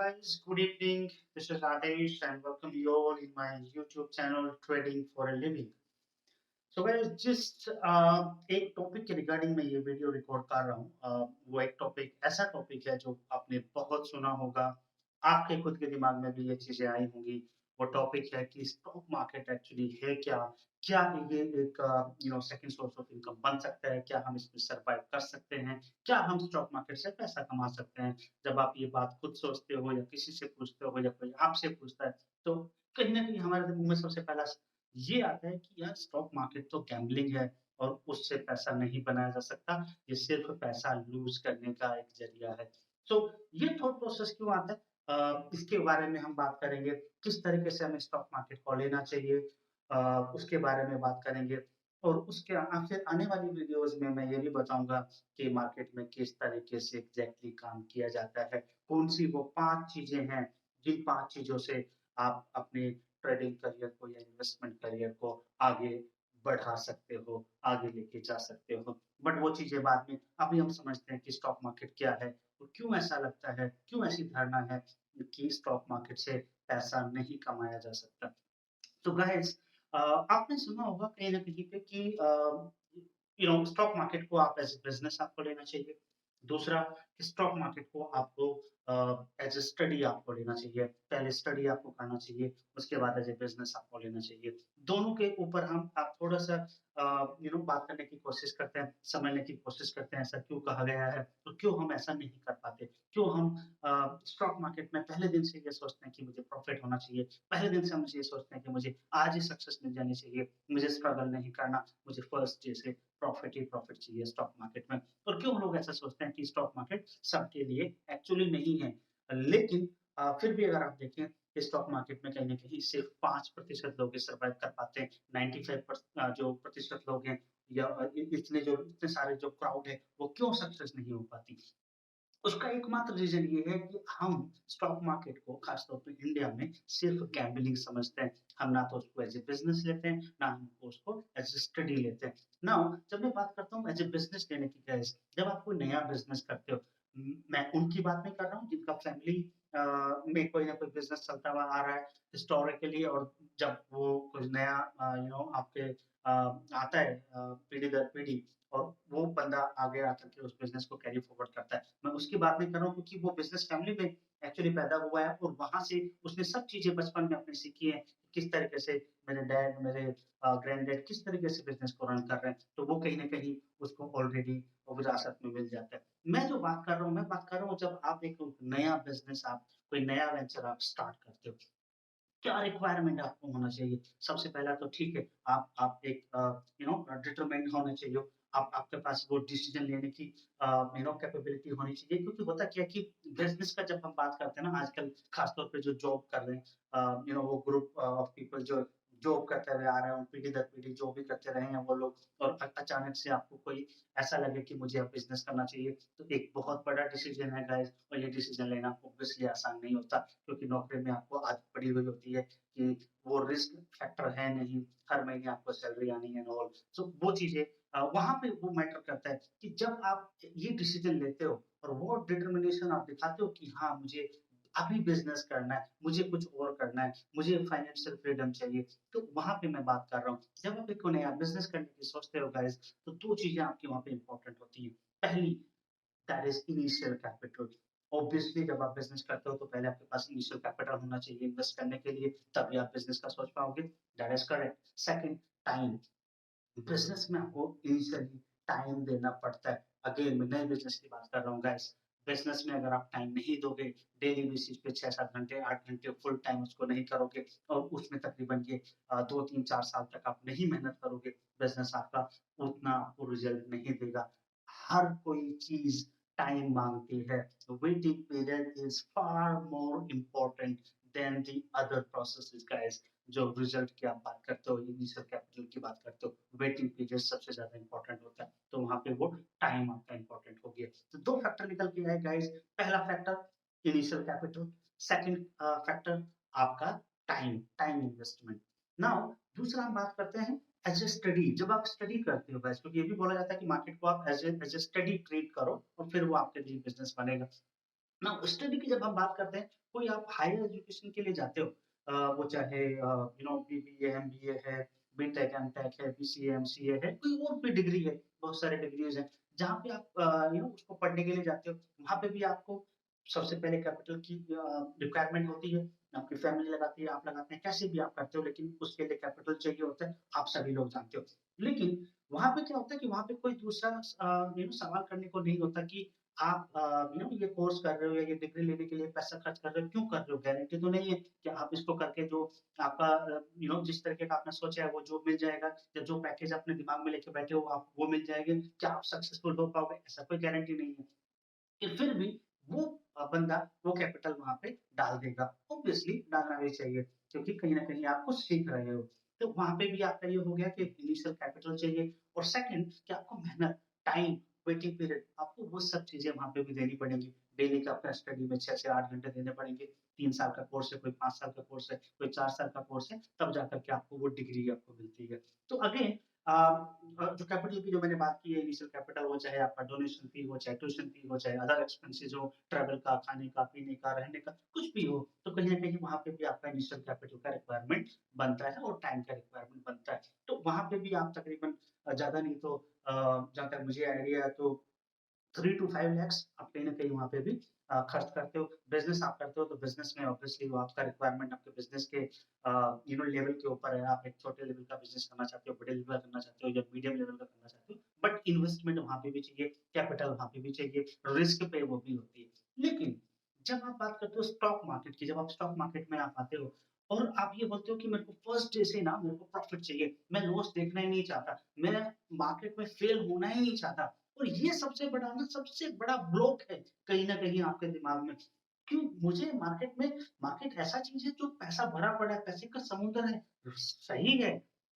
guys, good evening. This is Adesh and welcome you all in my YouTube channel Trading for a Living. So guys, जिस एक topic के regarding मैं ये video record कर रहा हूँ, वो एक टॉपिक ऐसा टॉपिक है जो आपने बहुत सुना होगा, आपके खुद के दिमाग में भी ये चीजें आई होंगी। वो टॉपिक है कि स्टॉक मार्केट एक्चुअली है क्या? क्या ये एक सेकंड सोर्स ऑफ इनकम बन सकता है? क्या हम इसमें सर्वाइव कर सकते हैं? क्या हम स्टॉक मार्केट से पैसा कमा सकते हैं? जब आप ये बात खुद सोचते हो या किसी से पूछते हो या कोई आपसे पूछता है, तो कहीं न कहीं हमारे मुँह में सबसे पहला ये आता है कि यार स्टॉक मार्केट तो गैम्बलिंग है और उससे पैसा नहीं बनाया जा सकता, ये सिर्फ पैसा लूज़ करने का एक ज़रिया है। तो ये थॉट प्रोसेस क्यों आता है? इसके बारे में हम बात करेंगे, किस तरीके से हमें स्टॉक मार्केट को लेना चाहिए, उसके बारे में बात करेंगे और उसके फिर आने वाली वीडियोज़ में मैं ये भी बताऊँगा कि मार्केट में किस तरीके से एग्ज़ैक्टली काम किया जाता है, कौन-सी वो 5 चीज़ें हैं, जिन 5 चीज़ों से आप अपने ट्रेडिंग करियर को या इन्वेस्टमेंट करियर को आगे बढ़ा सकते हो, आगे लेके जा सकते हो। बट वो चीज़ें बाद में, अभी हम समझते हैं कि स्टॉक मार्केट क्या है और क्यों ऐसा लगता है, क्यों ऐसी धारणा है कि स्टॉक मार्केट से पैसा नहीं कमाया जा सकता। तो गाइस, आपने सुना होगा कहीं न कहीं पे कि स्टॉक मार्केट को आप एज़ अ बिज़नेस आपको लेना चाहिए। दूसरा, कि स्टॉक मार्केट को आपको एज़ अ स्टडी आपको लेना चाहिए। पहले स्टडी आपको करना चाहिए, उसके बाद एज़ अ बिज़नेस आपको लेना चाहिए। दोनों के ऊपर हम आप थोड़ा-सा बात करने की कोशिश करते हैं, समझने की कोशिश करते हैं, ऐसा क्यों कहा गया है और क्यों हम ऐसा नहीं कर पाते? क्यों हम स्टॉक मार्केट में पहले दिन से ये सोचते हैं कि मुझे प्रॉफ़िट होना चाहिए, पहले दिन से हम ये सोचते हैं कि मुझे आज ही सक्सेस मिल जानी चाहिए, मुझे स्ट्रगल नहीं करना, मुझे फर्स्ट डे से प्रॉफ़िट ही प्रॉफ़िट चाहिए स्टॉक मार्केट में। और क्यों लोग ऐसा सोचते हैं कि स्टॉक मार्केट सबके लिए एक्चुअली नहीं है। लेकिन फिर भी अगर आप देखें, कि स्टॉक मार्केट में कहीं न कहीं सिर्फ़ 5% लोग ही सर्वाइव कर पाते हैं। 95 जो प्रतिशत लोग हैं या इतने सारे जो क्राउड है, वो क्यों सक्सेस नहीं हो पाती? उसका एकमात्र रीज़न ये है कि हम स्टॉक मार्केट को ख़ास तौर पे इंडिया में सिर्फ़ गैम्बलिंग समझते हैं। हम ना तो उसको एज़ अ बिज़नेस लेते हैं, ना हम उसको एज़ अ स्टडी लेते हैं। नाउ जब मैं बात करता हूँ एज़ अ बिज़नेस लेने की गाइस, जब आप कोई नया बिज़नेस करते हो, मैं उनकी बात नहीं कर रहा हूँ जिनका फैमिली में कोई ना कोई बिज़नेस चलता हुआ आ रहा है हिस्टोरिकली, और जब वो कुछ नया आपके आता है पीढ़ी दर पीढ़ी, और वो बंदा आगे आकर के उस बिज़नेस को कैरी फॉरवर्ड करता है। मैं उसकी बात नहीं कर रहा हूँ क्योंकि वो बिज़नेस फैमिली में एक्चुअली पैदा हुआ है और वहाँ से उसने सब चीज़ें बचपन में अपनी सीखी हैं, किस तरीके से मेरे डैड, मेरे ग्रैंडडैड किस तरीके से बिज़नेस को रन कर रहे हैं, तो वो कहीं न कहीं उसको ऑलरेडी विरासत में मिल जाता है। मैं जो बात कर रहा हूँ, मैं बात कर रहा हूँ जब आप एक नया बिज़नेस, आप कोई नया वेंचर आप स्टार्ट करते हो। क्या रिक्वायरमेंट आपको होना चाहिए? सबसे पहला तो ठीक है, आप एक डिटरमाइंड होने चाहिए। आप आपके पास वो डिसीज़न लेने की कैपेबिलिटी होनी चाहिए, क्योंकि होता क्या है कि बिज़नेस का जब हम बात करते हैं ना, आजकल खास तौर पे जो जॉब कर रहे हैं, वो ग्रुप ऑफ पीपल जो जॉब करते हुए आ रहे हैं, पीढ़ी दर पीढ़ी जो भी करते रहे हैं वो लोग, और अचानक से आपको कोई ऐसा लगे कि मुझे अब बिज़नेस करना चाहिए, तो एक बहुत बड़ा डिसीज़न है गाइस, और ये डिसीज़न लेना ऑब्वियसली आसान नहीं होता, क्योंकि नौकरी में आपको आदत पड़ी हुई होती है कि वो रिस्क फैक्टर है नहीं, हर महीने आपको सैलरी आनी है एंड ऑल। सो वो चीज़ें वहाँ पे वो मैटर करता है कि जब आप ये डिसीज़न लेते हो और वो डिटर्मिनेशन आप दिखाते हो कि हाँ, मुझे अभी बिज़नेस करना है, मुझे कुछ और करना है, मुझे फाइनेंशियल फ्रीडम चाहिए, तो वहाँ पे मैं बात कर रहा हूँ। जब आप एक नया बिज़नेस करने की सोचते हो गाइस, तो 2 चीज़ें आपकी वहाँ पे इम्पोर्टेंट होती हैं। पहली, that is initial capital. Obviously जब आप बिज़नेस करते हो तो पहले आपके पास इनिशियल कैपिटल होना चाहिए इन्वेस्ट करने के लिए, तभी आप बिज़नेस का सोच पाओगे। That is correct. Second, time. Business में आपको इनिशियली टाइम देना पड़ता है। अगेन मैं नए बिज़नेस की बात कर रहा हूँ गाइस। बिज़नेस में अगर आप टाइम नहीं दोगे, डेली बेसिस पे 6-7 घंटे, 8 घंटे फुल टाइम उसको नहीं करोगे और उसमें तकरीबन ये 2, 3, 4 साल तक आप नहीं मेहनत करोगे, बिज़नेस आपका उतना आपको रिज़ल्ट नहीं देगा। हर कोई चीज़ टाइम माँगती है। Waiting period is far more important then the other processes guys. जो रिजल्ट की आप बात करते हो, इनिशियल कैपिटल की बात करते हो, वेटिंग पीरियड सबसे ज़्यादा इम्पोर्टेंट होता है। तो वहाँ पे वो टाइम आपका इम्पोर्टेंट हो गया। तो 2 फैक्टर निकल के आए गाइस। पहला factor initial capital, second factor आपका टाइम, टाइम इन्वेस्टमेंट। नाउ दूसरा हम बात करते हैं एज़ अ स्टडी। जब आप स्टडी करते हो गाइस, क्योंकि ये भी बोला जाता है कि मार्केट को आप एज़ अ स्टडी ट्रीट करो और फिर वो आपके लिए बिज़नेस बनेगा। ना स्टडी की जब हम बात करते हैं, कोई आप हायर एजुकेशन के लिए जाते हो, वो चाहे बीबीए, एमबीए है, बीटेक, एमटेक है, बीसीए, एमसीए है, कोई और भी डिग्री है, बहुत सारे डिग्रीज़ हैं, जहाँ पे आप उसको पढ़ने के लिए जाते हो, वहाँ पे भी आपको सबसे पहले कैपिटल की रिक्वायरमेंट होती है, आपकी फैमिली लगाती है, आप लगाते हैं, कैसे भी आप करते हो, लेकिन उसके लिए कैपिटल चाहिए होता है, आप सभी लोग जानते हो। लेकिन वहाँ पे क्या होता है कि वहाँ पे कोई दूसरा सवाल करने को नहीं होता कि आप ये कोर्स कर रहे हो या ये डिग्री लेने के लिए पैसा खर्च कर रहे हो, क्यों कर रहे हो? गारंटी तो नहीं है कि आप इसको करके जो आपका जिस तरीके का आपने सोचा है वो जॉब मिल जाएगा या जो पैकेज अपने दिमाग में लेके बैठे हो आप वो मिल जाएँगे। क्या आप सक्सेसफुल हो पाओगे? ऐसा कोई गारंटी नहीं है। कि फिर भी वो बंदा वो कैपिटल वहाँ पे डाल देगा। ऑब्वियसली डालना भी चाहिए क्योंकि कहीं न कहीं आप कुछ सीख रहे हो। तो वहाँ पे भी आपका ये हो गया कि इनिशियल कैपिटल चाहिए और सेकंड कि आपको मेहनत, टाइम, वेटिंग पीरियड आपको वो सब चीज़ें वहाँ पे भी देनी पड़ेंगी। डेली का अपना स्टडी में 6 से 8 घंटे देने पड़ेंगे। 3 साल का कोर्स है, कोई 5 साल का कोर्स है, कोई 4 साल का कोर्स है, तब जाकर के आपको वो डिग्री आपको मिलती है। तो अगेन जो कैपिटल की जो मैंने बात की है इनिशियल कैपिटल हो चाहे आपका डोनेशन फी हो, चाहे ट्यूशन फी हो, चाहे अदर एक्सपेंसेस हो, ट्रैवल का, खाने का, पीने का, रहने का, कुछ भी हो, तो कहीं न कहीं वहाँ पे भी आपका इनिशियल कैपिटल का रिक्वायरमेंट बनता है और टाइम का रिक्वायरमेंट बनता है। तो वहाँ पे भी आप तकरीबन ज़्यादा नहीं तो जहाँ तक मुझे आइडिया है तो 3 टू 5 लैक्स आप कहीं न कहीं वहाँ पे भी खर्च करते हो। बिज़नेस आप करते हो तो बिज़नेस में ऑब्वियसली वो आपका रिक्वायरमेंट आपके बिज़नेस के लेवल के ऊपर है। आप एक छोटे लेवल का बिज़नेस करना चाहते हो, बड़े लेवल का करना चाहते हो या मीडियम लेवल का करना चाहते हो। बट इन्वेस्टमेंट वहाँ पे भी चाहिए, कैपिटल वहाँ पे भी चाहिए, रिस्क पे वो भी होती है। लेकिन जब आप बात करते हो स्टॉक मार्केट की, जब आप स्टॉक मार्केट में आप आते हो और आप ये बोलते हो कि मेरे को फर्स्ट डे से ना मेरे को प्रॉफिट चाहिए, मैं लॉस देखना ही नहीं चाहता, मैं मार्केट में फेल होना ही नहीं चाहता। और ये सबसे बड़ा ब्लॉक है कहीं न कहीं आपके दिमाग में। क्यों? मुझे मार्केट ऐसा चीज़ है जो पैसा भरा पड़ा है, पैसे का समुद्र है। सही है,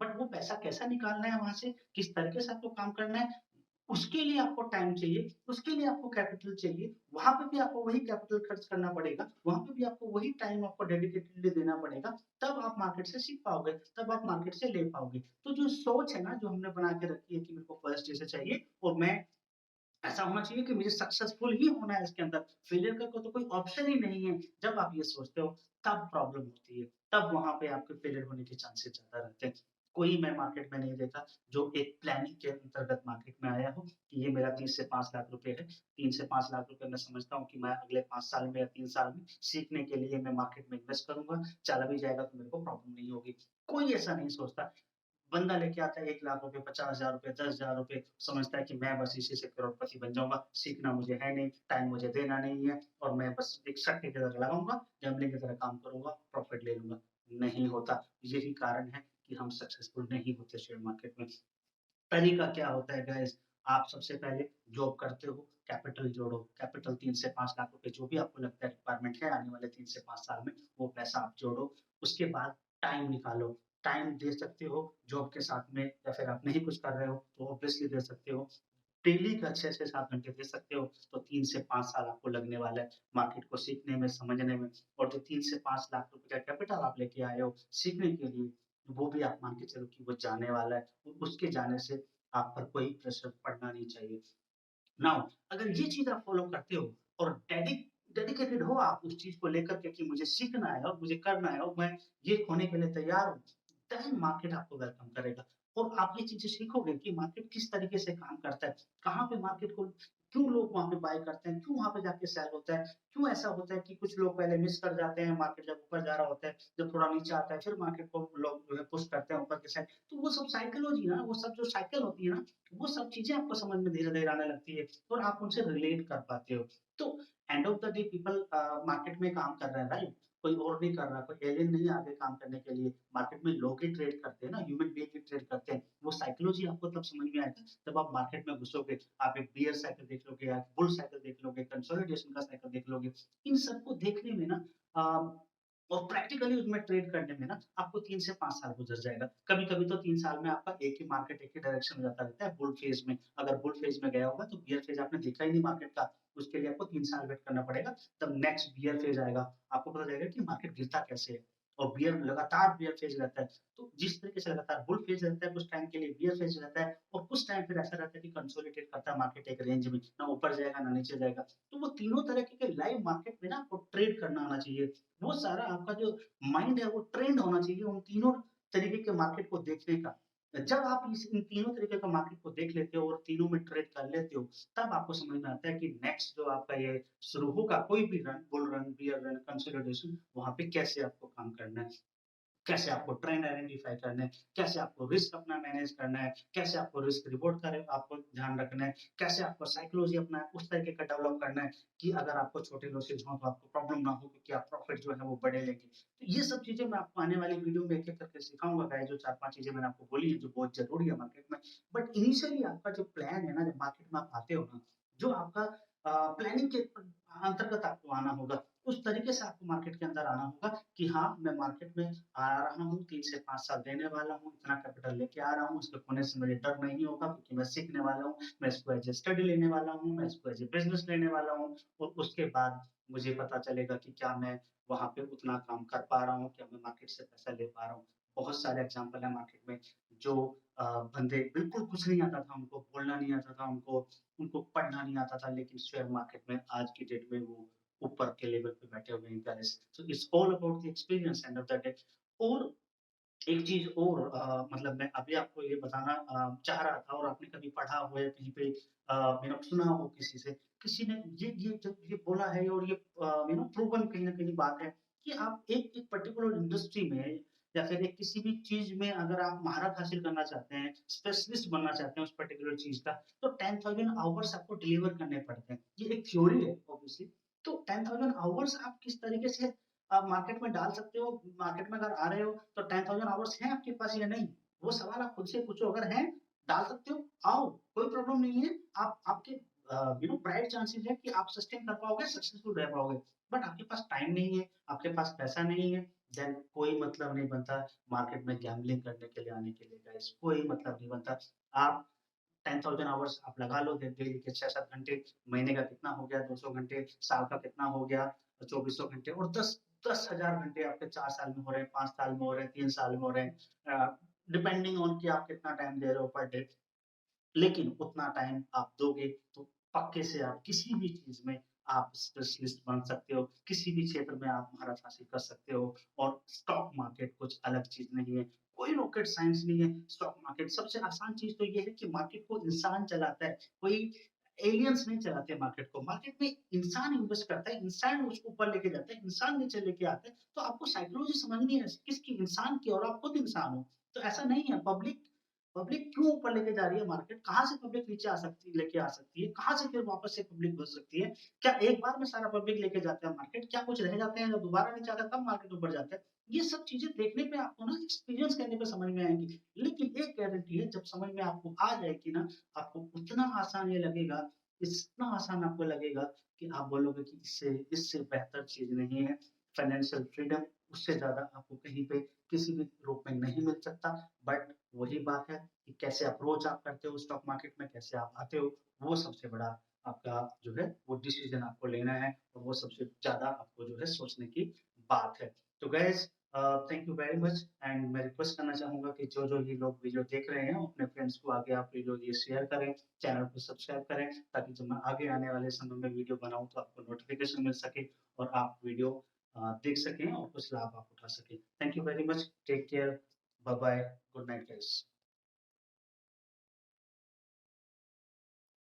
बट वो पैसा कैसा निकालना है वहाँ से, किस तरीके से आपको काम करना है, उसके लिए आपको टाइम चाहिए, उसके लिए आपको कैपिटल चाहिए। वहाँ पे भी आपको वही कैपिटल खर्च करना पड़ेगा, वहाँ पे भी आपको वही टाइम आपको डेडिकेटेडली देना पड़ेगा, तब आप मार्केट से सीख पाओगे, तब आप मार्केट से ले पाओगे। तो जो सोच है ना, जो हमने बना के रखी है कि मेरे को फर्स्ट डे से चाहिए और मैं ऐसा होना चाहिए कि मुझे सक्सेसफुल ही होना है इसके अंदर, फेलियर का तो कोई ऑप्शन ही नहीं है। जब आप ये सोचते हो, तब प्रॉब्लम होती है, तब वहाँ पे आपके फेलियर होने के चांसेस ज़्यादा रहते हैं। कोई मैं मार्केट में नहीं देखा, जो एक प्लानिंग के अंतर्गत मार्केट में आया हो, कि ये मेरा 30 से 5 लाख रुपए है। 3 से 5 लाख रुपए मैं समझता हूँ कि मैं अगले 5 साल में या 3 साल में सीखने के लिए मैं मार्केट में इन्वेस्ट करूँगा, चला भी जाएगा तो मेरे को प्रॉब्लम नहीं होगी। कोई ऐसा नहीं सोचता। बंदा लेके आता है 1 लाख रुपए, 50,000 रुपए, 10,000 रुपए, समझता है कि मैं बस इसी से करोड़पति बन जाऊँगा, सीखना मुझे है नहीं, टाइम मुझे देना नहीं है और मैं बस एक सट्टे की तरह लगाऊँगा, गैम्बलिंग की तरह काम करूँगा, प्रॉफ़िट ले लूँगा। नहीं होता, यही कारण है कि हम सक्सेसफुल नहीं होते शेयर मार्केट में। तरीका क्या होता है गाइस, आप सबसे पहले जॉब करते हो, कैपिटल जोड़ो, कैपिटल 3 से 5 लाख रुपए जो भी आपको लगता है रिक्वायरमेंट है आने वाले 3 से 5 साल में, वो पैसा आप जोड़ो। उसके बाद टाइम निकालो, टाइम दे सकते हो जॉब के साथ में या फिर आप नहीं कुछ कर रहे हो, तो ऑब्वियसली दे सकते हो। डेली का 6 से 7 घंटे दे सकते हो, तो 3 से 5 साल आपको लगने वाला है मार्केट को सीखने में, समझने में और जो 3 से 5 लाख रुपए का कैपिटल आप लेके आए हो सीखने के लिए, वो भी आप मान के चलो कि वो जाने वाला है। उसके जाने से आप पर कोई प्रेशर पड़ना नहीं चाहिए। नाउ अगर ये चीज़ आप फ़ॉलो करते हो और डेडिकेटेड हो आप उस चीज़ को लेकर के कि मुझे सीखना है और मुझे करना है और मैं ये खोने के लिए तैयार हूँ, देन मार्केट आपको वेलकम करेगा। और आप ये चीज़ें सीखोगे कि मार्केट किस तरीके से काम करता है, कहाँ पे मार्केट को क्यों लोग वहाँ पे बाय करते हैं, क्यों वहाँ पे जाके सेल होता है, क्यों ऐसा होता है कि कुछ लोग पहले मिस कर जाते हैं, मार्केट जब ऊपर जा रहा होता है, जब थोड़ा नीचे आता है, फिर मार्केट को लोग जो है पुश करते हैं ऊपर की साइड। तो वो सब साइकोलॉजी ना, वो सब जो साइकिल होती है ना, वो सब चीज़ें आपको समझ में धीरे-धीरे आने लगती है और आप उनसे रिलेट कर पाते हो। तो end of the day people market में काम कर रहे हैं, राइट? कोई और नहीं कर रहा, कोई एलियन नहीं है आगे काम करने के लिए। मार्केट में लोग ही ट्रेड करते हैं ना, ह्यूमन बीइंग ही ट्रेड करते हैं। वो साइकोलॉजी आपको तब समझ में आएगा जब आप मार्केट में घुसोगे। आप एक बियर साइकिल देख लोगे, आप बुल साइकिल देख लोगे, कंसोलिडेशन का साइकिल देख लोगे। इन सबको देखने में ना अ, और प्रैक्टिकली उसमें ट्रेड करने में ना आपको 3 से 5 साल गुज़र जाएगा। कभी-कभी तो 3 साल में आपका एक ही मार्केट एक ही डायरेक्शन में जाता रहता है बुल फेज़ में। अगर बुल फेज़ में गया होगा तो बियर फेज़ आपने देखा ही नहीं मार्केट का, उसके लिए आपको 3 साल वेट करना पड़ेगा, तब नेक्स्ट बियर फेज़ आएगा। आपको पता चलेगा कि मार्केट गिरता कैसे है और बियर लगातार बियर फेज रहता है। तो जिस तरीके से लगातार बुल फेज रहता है, कुछ टाइम के लिए बियर फेज रहता है और कुछ टाइम फिर ऐसा रहता है कि कंसोलिडेट करता है मार्केट एक रेंज में, ना ऊपर जाएगा ना नीचे जाएगा। तो वो तीनों तरीके के लाइव मार्केट में ना आपको ट्रेड करना आना चाहिए। वो सारा आपका जो माइंड है वो ट्रेंड होना चाहिए उन तीनों तरीके के मार्केट को देखने का। जब आप इन तीनों तरीके का मार्केट को देख लेते हो और तीनों में ट्रेड कर लेते हो, तब आपको समझ में आता है कि नेक्स्ट जो आपका ये शुरू होगा कोई भी run, bull run, bear run, consolidation, वहाँ पे कैसे आपको काम करना है। कैसे आपको ट्रेंड आइडेंटिफाई करना है, कैसे आपको रिस्क अपना मैनेज करना है, कैसे आपको रिस्क रिवॉर्ड का आपको ध्यान रखना है, कैसे आपको साइकोलॉजी अपना उस तरीके का डेवलप करना है कि अगर आपको छोटे लॉसेस हों तो आपको प्रॉब्लम ना हो क्योंकि आप प्रॉफिट जो है वो बड़े लेंगे। तो ये सब चीज़ें मैं आपको आने वाली वीडियो में एक-एक करके सिखाऊँगा गाइस, जो 4-5 चीज़ें मैंने आपको बोली हैं जो बहुत ज़रूरी है मार्केट में। बट इनिशियली आपका जो प्लान है ना, जब मार्केट में आप आते हो ना, जो आपका प्लानिंग के अंतर्गत आपको आना होगा, उस तरीके से आपको मार्केट के अंदर आना होगा कि हाँ, मैं मार्केट में आ रहा हूँ, 3 से 5 साल देने वाला हूँ, इतना कैपिटल लेके आ रहा हूँ, इसके खोने से मुझे डर नहीं होगा क्योंकि मैं सीखने वाला हूँ, मैं इसको एज़ अ स्टडी लेने वाला हूँ, मैं इसको एज़ अ बिज़नेस लेने वाला हूँ और उसके बाद मुझे पता चलेगा कि क्या मैं वहाँ पे उतना काम कर पा रहा हूँ, क्या मैं मार्केट से पैसा ले पा रहा हूँ। बहुत सारे एग्ज़ाम्पल हैं मार्केट में जो बंदे बिल्कुल कुछ नहीं आता था उनको, बोलना नहीं आता था उनको, उनको पढ़ना नहीं आता था, लेकिन शेयर मार्केट में आज की डेट में वो ऊपर के लेवल पे बैठे हुए हैं guys. So it's all about the experience end of the day. और एक चीज़ और मतलब मैं अभी आपको ये बताना चाह रहा था और आपने कभी पढ़ा हो या कहीं पे सुना हो किसी से, किसी ने ये जब ये बोला है और ये प्रूवन कहीं न कहीं बात है कि आप एक एक पर्टिकुलर इंडस्ट्री में या फिर एक किसी भी चीज़ में अगर आप महारत हासिल करना चाहते हैं, स्पेशलिस्ट बनना चाहते हैं उस पर्टिकुलर चीज़ का, तो 10,000 आवर्स आपको डिलीवर करने पड़ते हैं। ये एक थ्योरी है ऑब्वियसली। तो 10,000 आवर्स आप किस तरीके से आप मार्केट में डाल सकते हो, मार्केट में अगर आ रहे हो तो 10,000 आवर्स हैं आपके पास या नहीं? वो सवाल आप खुद से पूछो, अगर हैं, डाल सकते हो, आओ, कोई प्रॉब्लम नहीं है। आप आपके ब्राइट चांसेस है कि आप सस्टेन कर पाओगे, सक्सेसफुल रह पाओगे। बट आपके पास टाइम नहीं है, आपके पास पैसा नहीं है, देन कोई मतलब नहीं बनता मार्केट में गैम्बलिंग करने के लिए आने के लिए गाइस, कोई मतलब नहीं बनता। आप 10,000 आवर्स आप लगा लो डेली के 6-7 घंटे, महीने का कितना हो गया 200 घंटे, साल का कितना हो गया 2400 घंटे और 10,000 घंटे आपके 4 साल में हो रहे हैं, 5 साल में हो रहे हैं, 3 साल में हो रहे हैं। डिपेंडिंग ऑन कि आप कितना टाइम दे रहे हो पर डे। लेकिन उतना टाइम आप दोगे तो पक्के से आप किसी भी चीज़ में आप स्पेशलिस्ट बन सकते हो, किसी भी क्षेत्र में आप महारत हासिल कर सकते हो और स्टॉक मार्केट कुछ अलग चीज़ नहीं है, कोई रॉकेट साइंस नहीं है। स्टॉक मार्केट सबसे आसान चीज़ तो ये है कि मार्केट को इंसान चलाता है, कोई एलियंस नहीं चलाते मार्केट को। मार्केट में इंसान इन्वेस्ट करता है, इंसान उसको ऊपर लेके जाता है, इंसान नीचे लेके आता है। तो आपको साइकोलॉजी समझनी है किसकी, इंसान की, और आप खुद इंसान हो। तो ऐसा नहीं है पब्लिक पब्लिक क्यों ऊपर लेके जा रही है मार्केट? कहाँ से पब्लिक नीचे आ सकती लेके आ सकती है? कहाँ से फिर वापस से पब्लिक घुस सकती है? क्या एक बार में सारा पब्लिक लेके जाता है मार्केट? क्या कुछ रह जाते हैं, जब दोबारा नीचे आता है तब मार्केट ऊपर जाता है? ये सब चीज़ें देखने पे आपको ना एक्सपीरियंस करने पे समझ में आएँगी। लेकिन एक गारंटी है, जब समझ में आपको आ जाएगी ना, आपको उतना आसान ये लगेगा, इतना आसान आपको लगेगा कि आप बोलोगे कि इससे इससे बेहतर चीज़ नहीं है। फाइनेंशियल फ्रीडम उससे ज़्यादा आपको कहीं पे किसी भी रूप में नहीं मिल सकता। बट वही बात है कि कैसे अप्रोच आप करते हो स्टॉक मार्केट में, कैसे आप आते हो, वो सबसे बड़ा आपका जो है वो डिसीज़न आपको लेना है और वो सबसे ज़्यादा आपको जो है सोचने की बात है। तो guys thank you very much and मैं रिक्वेस्ट करना चाहूँगा कि जो-जो ये लोग वीडियो देख रहे हैं, अपने फ्रेंड्स को आगे आप वीडियो ये शेयर करें, चैनल को सब्सक्राइब करें, ताकि जब मैं आगे आने वाले समय में वीडियो बनाऊँ तो आपको नोटिफ़िकेशन मिल सके और आप वीडियो देख सकें और कुछ लाभ आप उठा सकें। Thank you very much, take care, bye bye, good night guys.